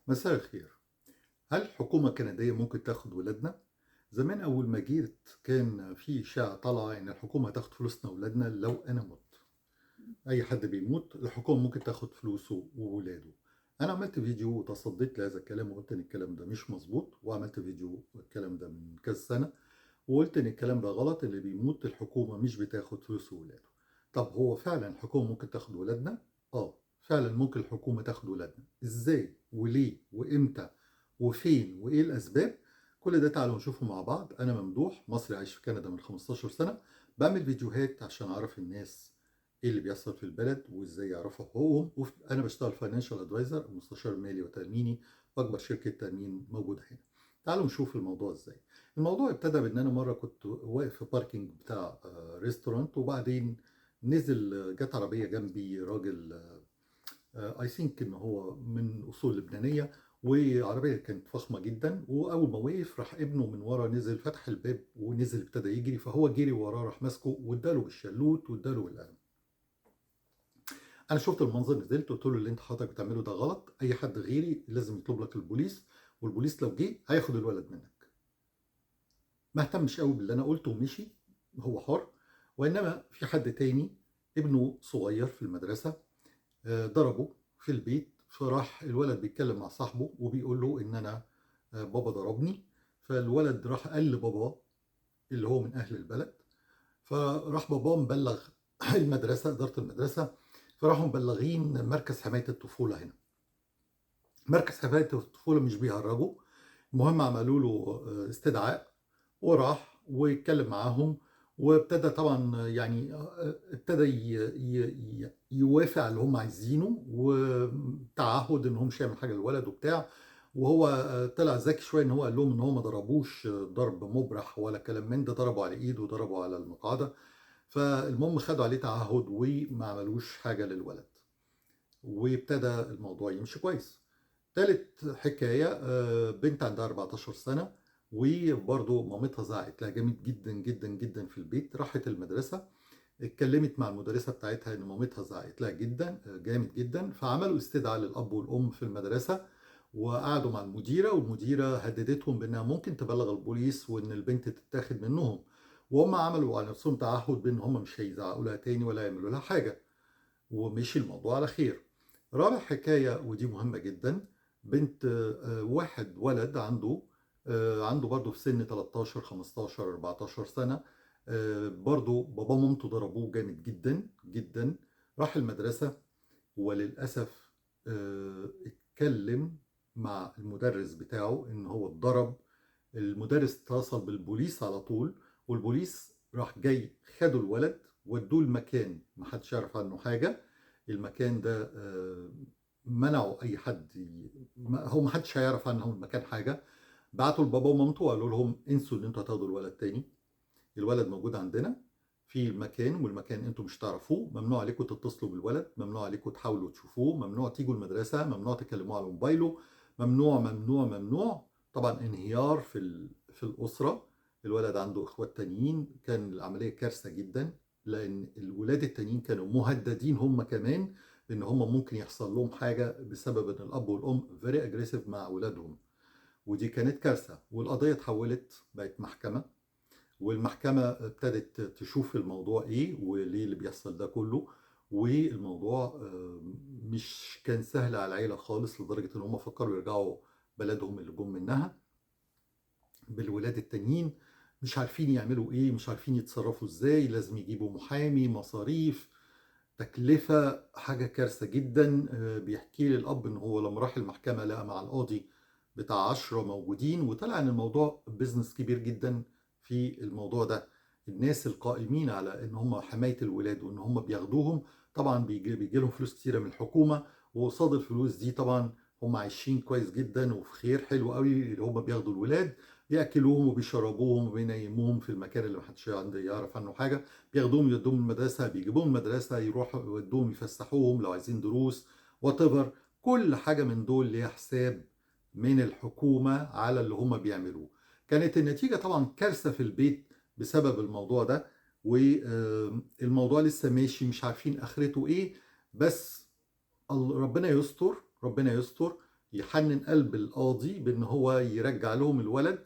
مساء الخير. هل الحكومة الكندية ممكن تاخد ولادنا؟ زمان أول ما جيت كان في إشاعة طالعة إن الحكومة هتاخد فلوسنا وولادنا لو أنا مت. أي حد بيموت الحكومة ممكن تاخد فلوسه وولاده. أنا عملت فيديو وتصديت لهذا الكلام وقلت إن الكلام ده مش مظبوط، وعملت فيديو الكلام ده من كذا سنة وقلت إن الكلام ده غلط، اللي بيموت الحكومة مش بتاخد فلوسه وولاده. طب هو فعلا الحكومة ممكن تاخد ولادنا؟ فعلا ممكن الحكومة تاخد ولادنا. إزاي وليه وإمتى وفين وإيه الأسباب؟ كل ده تعالوا نشوفه مع بعض. أنا ممدوح مصري عايش في كندا من 15 سنة، بعمل فيديوهات عشان أعرف الناس إيه اللي بيحصل في البلد وإزاي يعرفوا حقوقهم. أنا بشتغل فاينانشال أدفايزر، مستشار مالي وتأميني في أكبر شركة تأمين موجودة هنا. تعالوا نشوف الموضوع إزاي. الموضوع ابتدى بان انا مره كنت واقف في باركينج بتاع ريستورانت، وبعدين نزل جت عربيه جنبي راجل اي ثينك ان هو من اصول لبنانيه، وعربيه كانت فخمه جدا. واول ما وقف راح ابنه من ورا نزل فتح الباب ونزل ابتدى يجري، فهو جري وراه راح ماسكه واداله بالشلوت واداله بالقلم. انا شفت المنظر، نزلت قلت له اللي انت حضرتك بتعمله ده غلط، اي حد غيري لازم يطلب لك البوليس، والبوليس لو جه هياخد الولد منك. ما اهتمش قوي باللي انا قلته ومشي، هو حر. وانما في حد تاني ابنه صغير في المدرسه ضربه في البيت، فراح الولد بيتكلم مع صاحبه وبيقول له ان انا بابا ضربني. فالولد راح قال لباباه اللي هو من اهل البلد، فراح باباه مبلغ المدرسه، اداره المدرسه، فراحوا مبلغين مركز حمايه الطفوله هنا. مركز حمايه الطفوله مش بيهرجوا. المهم عملوا له استدعاء، وراح ويتكلم معاهم، وابتدى طبعا يعني ابتدى يوافق على اللي هم عايزينه، وتعهد ان هو مش هيعمل حاجه للولد وبتاع. وهو طلع ذكي شويه ان هو قال لهم ان هو ما ضربوش ضرب مبرح ولا كلام من ده، ضربوا على ايده وضربوا على المقعده. فالمهم خدوا عليه تعهد وما عملوش حاجه للولد، وابتدى الموضوع يمشي كويس. تالت حكاية بنت عندها 14 سنة، وبرضه مامتها زعقت لها جامد جدا جدا جدا في البيت. راحت المدرسة اتكلمت مع المدرسة بتاعتها ان مامتها زعقت لها جدا جامد جدا، فعملوا استدعاء للأب والأم في المدرسة، وقعدوا مع المديرة، والمديرة هددتهم بأنها ممكن تبلغ البوليس وإن البنت تتاخد منهم. وهم عملوا على نفسهم تعهد بأن هم مش هيزعقوا لها تاني ولا يعملوا لها حاجة، ومشي الموضوع على خير. رابع حكاية ودي مهمة جدا، بنت واحد ولد عنده برضه في سن 13 15 14 سنة، برضه بابا ومامته ضربوه جامد جدا جدا. راح المدرسة وللأسف اتكلم مع المدرس بتاعه ان هو اتضرب. المدرس اتصل بالبوليس على طول، والبوليس راح جاي خدوا الولد ودوه المكان محدش يعرف عنه حاجة. المكان ده منعوا اي حد هو محدش هيعرف عنه المكان حاجة. بعتوا لبابا ومامته وقالوا لهم انسوا ان انتوا هتاخدوا الولد تاني، الولد موجود عندنا في المكان، والمكان انتوا مش تعرفوه، ممنوع عليكم تتصلوا بالولد، ممنوع عليكم تحاولوا تشوفوه، ممنوع تيجوا المدرسة، ممنوع تكلموه على موبايله، ممنوع ممنوع ممنوع. طبعا انهيار في الأسرة. الولد عنده اخوات تانيين، كان العملية كارثة جدا، لان الولاد التانيين كانوا مهددين هم كمان ان هم ممكن يحصل لهم حاجة بسبب ان الاب والام فيري اجريسيف مع اولادهم. ودي كانت كارثة، والقضية اتحولت بقت محكمة، والمحكمة ابتدت تشوف الموضوع ايه وليه اللي بيحصل ده كله. والموضوع مش كان سهل على العيلة خالص، لدرجة ان هم فكروا يرجعوا بلدهم اللي جم منها بالولاد التانيين. مش عارفين يعملوا ايه، مش عارفين يتصرفوا ازاي، لازم يجيبوا محامي، مصاريف، تكلفة، حاجة كارثة جدا. بيحكي لي الأب إن هو لما راح المحكمة لقى مع القاضي بتاع 10 موجودين، وطلع إن الموضوع بيزنس كبير جدا في الموضوع ده. الناس القائمين على إن هم حماية الولاد وإن هم بياخدوهم، طبعا بيجي لهم فلوس كتيرة من الحكومة، وقصاد الفلوس دي طبعا هم عايشين كويس جدا وفي خير حلو قوي. اللي هم بياخدوا الولاد بياكلوهم وبيشربوهم وبينيموهم في المكان اللي محدش يعرف عنه حاجة، بياخدوهم يودوهم المدرسة، بيجيبوهم المدرسة، يروحوا يودوهم يفسحوهم لو عايزين دروس whatever. كل حاجة من دول ليها حساب من الحكومة على اللي هم بيعملوه. كانت النتيجة طبعا كارثة في البيت بسبب الموضوع ده، والموضوع لسه ماشي مش عارفين آخرته إيه. بس ربنا يستر، ربنا يستر. يحنن قلب القاضي بان هو يرجع لهم الولد،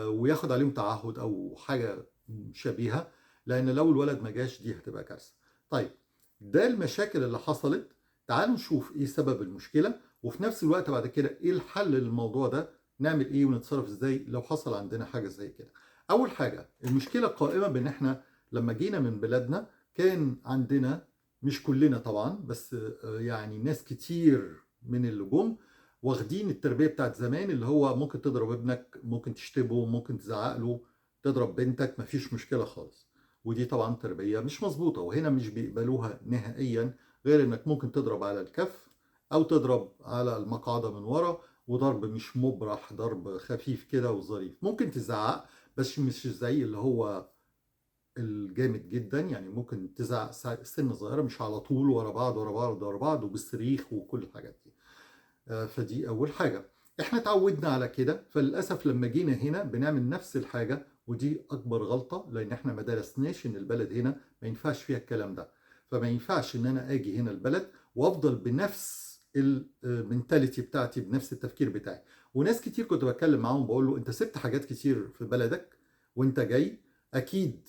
وياخد عليهم تعهد او حاجه شبيهه، لان لو الولد ما جاش دي هتبقى كارثه. طيب، ده المشاكل اللي حصلت. تعالوا نشوف ايه سبب المشكله، وفي نفس الوقت بعد كده ايه الحل للموضوع ده، نعمل ايه ونتصرف ازاي لو حصل عندنا حاجه زي كده. اول حاجه، المشكله قائمه بان احنا لما جينا من بلادنا كان عندنا، مش كلنا طبعا بس يعني ناس كتير من اللي جم واخدين التربيه بتاعت زمان، اللي هو ممكن تضرب ابنك، ممكن تشتمه، ممكن تزعق له، تضرب بنتك، مفيش مشكله خالص. ودي طبعا تربيه مش مظبوطه، وهنا مش بيقبلوها نهائيا، غير انك ممكن تضرب على الكف او تضرب على المقعده من ورا، وضرب مش مبرح، ضرب خفيف كده وظريف. ممكن تزعق بس مش زي اللي هو الجامد جدا، يعني ممكن تزعق سنه صغيره، مش على طول ورا بعض ورا بعض ورا بعض وبالصريخ وكل الحاجات دي. فدي اول حاجه. احنا اتعودنا على كده، فللاسف لما جينا هنا بنعمل نفس الحاجه، ودي اكبر غلطه، لان احنا ما درسناش ان البلد هنا ما ينفعش فيها الكلام ده. فما ينفعش ان انا اجي هنا البلد وافضل بنفس المنتاليتي بتاعتي، بنفس التفكير بتاعي. وناس كتير كنت بتكلم معاهم بقول له انت سبت حاجات كتير في بلدك وانت جاي، اكيد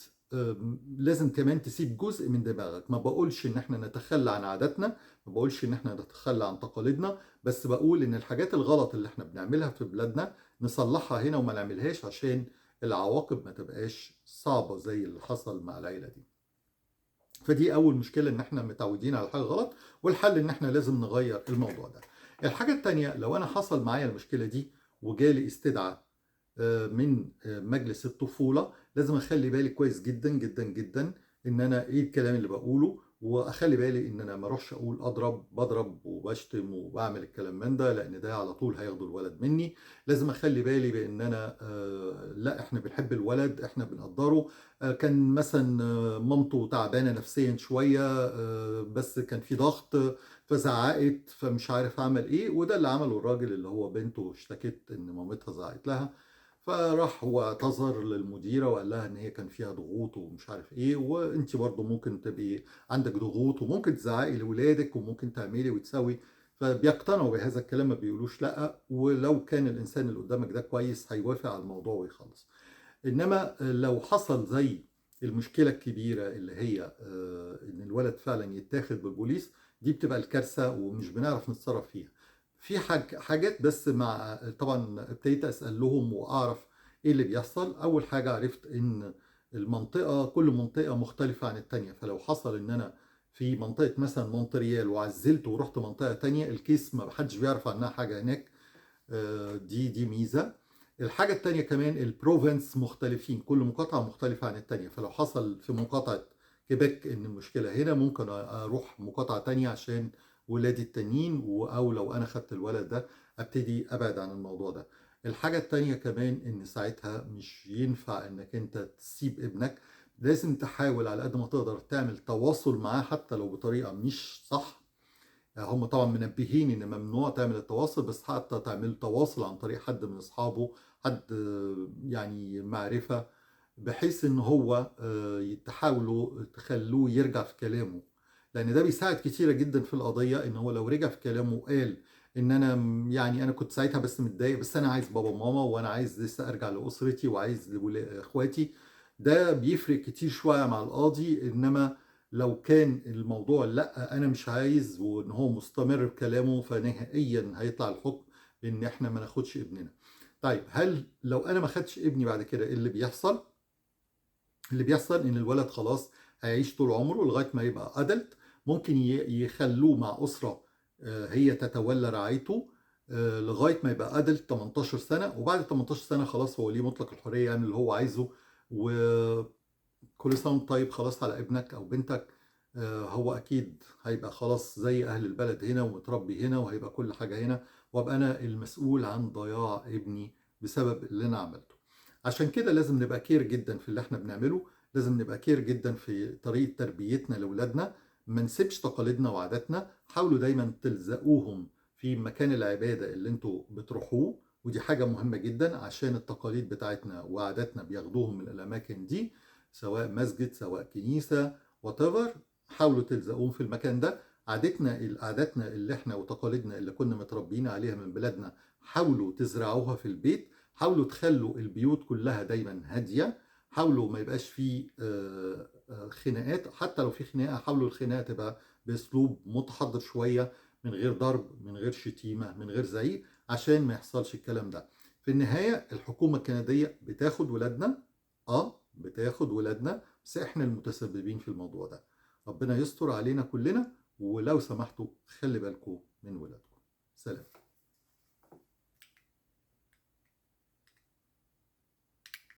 لازم كمان تسيب جزء من دماغك. ما بقولش ان احنا نتخلى عن عاداتنا، ما بقولش ان احنا نتخلى عن تقاليدنا، بس بقول ان الحاجات الغلط اللي احنا بنعملها في بلادنا نصلحها هنا وما نعملهاش، عشان العواقب ما تبقاش صعبة زي اللي حصل مع العيلة دي. فدي اول مشكلة، ان احنا متعودين على حاجة غلط، والحل ان احنا لازم نغير الموضوع ده. الحاجة التانية، لو انا حصل معايا المشكلة دي وجالي استدعاء من مجلس الطفولة، لازم اخلي بالي كويس جدا جدا جدا ان انا ايه الكلام اللي بقوله، واخلي بالي ان انا ما اروحش اقول بضرب وبشتم وبعمل الكلام من ده، لان ده على طول هياخدوا الولد مني. لازم اخلي بالي بان انا لا، احنا بنحب الولد، احنا بنقدره. كان مثلا مامته تعبانة نفسيا شوية، بس كان في ضغط فزعقت، فمش عارف اعمل ايه، وده اللي عمله الراجل اللي هو بنته اشتكت ان مامتها زعقت لها. فراح هو اعتذر للمديرة وقال لها ان هي كان فيها ضغوط ومش عارف ايه، وانت برضو ممكن تبقي عندك ضغوط وممكن تزعقي لولادك وممكن تعملي وتسوي. فبيقتنعوا بهذا الكلام، ما بيقولوش لا، ولو كان الانسان اللي قدامك ده كويس هيوافق على الموضوع ويخلص. انما لو حصل زي المشكلة الكبيرة اللي هي ان الولد فعلا يتاخد بالبوليس، دي بتبقى الكارثة ومش بنعرف نتصرف فيها. في حاجات، بس مع طبعا ابتديت اسال لهم واعرف ايه اللي بيحصل. اول حاجه عرفت ان المنطقه، كل منطقه مختلفه عن التانية، فلو حصل ان انا في منطقه مثلا مونتريال وعزلت ورحت منطقه تانية، الكيس ما حدش بيعرف عنها حاجه هناك. دي ميزه. الحاجه التانية كمان البروفنس مختلفين، كل مقاطعه مختلفه عن التانية، فلو حصل في مقاطعه كيبك ان المشكله هنا، ممكن اروح مقاطعه تانية عشان ولادي التانيين، او لو انا خدت الولد ده ابتدي ابعد عن الموضوع ده. الحاجة التانية كمان ان ساعتها مش ينفع انك انت تسيب ابنك، لازم تحاول على قد ما تقدر تعمل تواصل معاه حتى لو بطريقة مش صح. هم طبعا منبهين ان ممنوع تعمل التواصل، بس حتى تعمل تواصل عن طريق حد من اصحابه، حد يعني معرفة، بحيث ان هو تحاولوا تخلوه يرجع في كلامه. لان ده بيساعد كتيرة جدا في القضية، ان هو لو رجع في كلامه وقال ان انا يعني انا كنت ساعتها بس متضايق، بس انا عايز بابا وماما، وانا عايز لسه ارجع لاسرتي وعايز اخواتي، ده بيفرق كتير شوية مع القاضي. انما لو كان الموضوع لا انا مش عايز، وان هو مستمر بكلامه، فنهائيا هيطلع الحكم ان احنا ما ناخدش ابننا. طيب، هل لو انا ما خدتش ابني بعد كده ايه اللي بيحصل؟ اللي بيحصل ان الولد خلاص هيعيش طول عمره لغايه ما يبقى ادلت. ممكن يخلوه مع اسره هي تتولى رعايته لغايه ما يبقى ادلت 18 سنه، وبعد 18 سنه خلاص هو ليه مطلق الحريه يعمل اللي هو عايزه. وكل سنه وانت طيب، خلاص على ابنك او بنتك. هو اكيد هيبقى خلاص زي اهل البلد هنا ومتربي هنا، وهيبقى كل حاجه هنا، وابقى انا المسؤول عن ضياع ابني بسبب اللي انا عملته. عشان كده لازم نبقى كير جدا في اللي احنا بنعمله، لازم نبقى كير جدا في طريقة تربيتنا لأولادنا. ما نسيبش تقاليدنا وعاداتنا، حاولوا دايما تلزقوهم في مكان العبادة اللي انتوا بتروحوه، ودي حاجة مهمة جدا، عشان التقاليد بتاعتنا وعاداتنا بياخدوهم من الأماكن دي، سواء مسجد سواء كنيسة whatever. حاولوا تلزقوهم في المكان ده عاداتنا اللي احنا وتقاليدنا اللي كنا متربيين عليها من بلادنا، حاولوا تزرعوها في البيت. حاولوا تخلوا البيوت كلها دايما هادية. حاولوا ما يبقاش فيه خناقات. حتى لو في خناقة، حاولوا الخناقة تبقى بأسلوب متحضر شوية، من غير ضرب، من غير شتيمة، من غير زعيق، عشان ما يحصلش الكلام ده. في النهاية الحكومة الكندية بتاخد ولادنا، بتاخد ولادنا، بس احنا المتسببين في الموضوع ده. ربنا يستر علينا كلنا، ولو سمحتوا خلي بالكم من ولادكم. سلام.